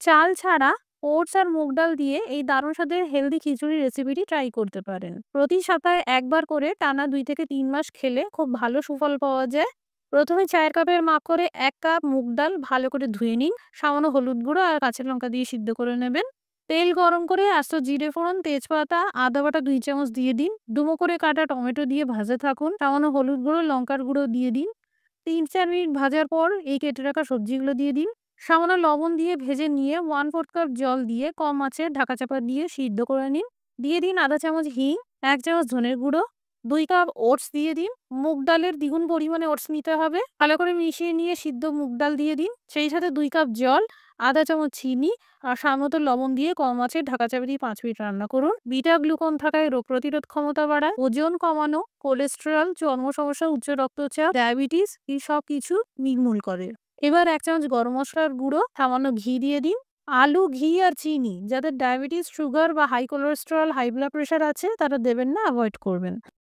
চাল ছাড়া ওটস আর মুগ ডাল দিয়ে এই দারুণ স্বাদের হেলদি খিচুড়ি রেসিপিটি ট্রাই করতে পারেন। প্রতি সপ্তাহে একবার করে টানা 2 থেকে 3 মাস খেলে খুব ভালো সুফল পাওয়া যায়। প্রথমে চায়ের কাপের মাপ করে 1 কাপ মুগ ডাল ভালো করে ধুয়ে নিন। সামান্য হলুদ গুঁড়ো আর কাঁচা লঙ্কা দিয়ে সিদ্ধ করে নেবেন। তেল গরম করে আস্ত জিরে ফোড়ন, তেজপাতা, আদা বাটা 2 চামচ দিয়ে দিন। ডুমো করে কাটা টমেটো দিয়ে ভাজা থাকুন। সামান্য হলুদ গুঁড়ো, লঙ্কার গুঁড়ো দিয়ে দিন। 3-4 মিনিট ভাজার পর এই কেটে রাখা সবজিগুলো দিয়ে দিন। সামান্য লবণ দিয়ে ভেজে নিয়ে 1/4 কাপ জল দিয়ে কম আঁচে ঢাকা চাপা দিয়ে সিদ্ধ করে নিন। দিয়ে দিন আধা চামচ হিং, 1 চামচ ধনের গুঁড়ো, 2 কাপ ওটস দিয়ে দিন। মুগ ডালের দ্বিগুণ পরিমাণে ওটস নিতে হবে। ভালো করে মিশিয়ে নিয়ে সিদ্ধ মুগ ডাল দিয়ে দিন। সেই সাথে 2 কাপ জল, আধা চামচ চিনি আর স্বাদমতো লবণ দিয়ে কম আঁচে ঢাকা চাপা দিয়ে 5 মিনিট রান্না করুন। বিটা গ্লুকন থাকায় রোগ প্রতিরোধ ক্ষমতা বাড়ায়, ওজন কমানো, কোলেস্টেরল, চর্ম সমস্যা, উচ্চ রক্তচাপ, ডায়াবেটিস এই সব কিছু নির্মূল করে। এবার 1 চামচ গরম মসলার গুঁড়ো, সামান্য ঘি দিয়ে দিন। আলু, ঘি আর চিনি যাদের ডায়াবেটিস, সুগার বা high cholesterol, high blood pressure আছে তারা দেবেন না, এভয়েড করবেন।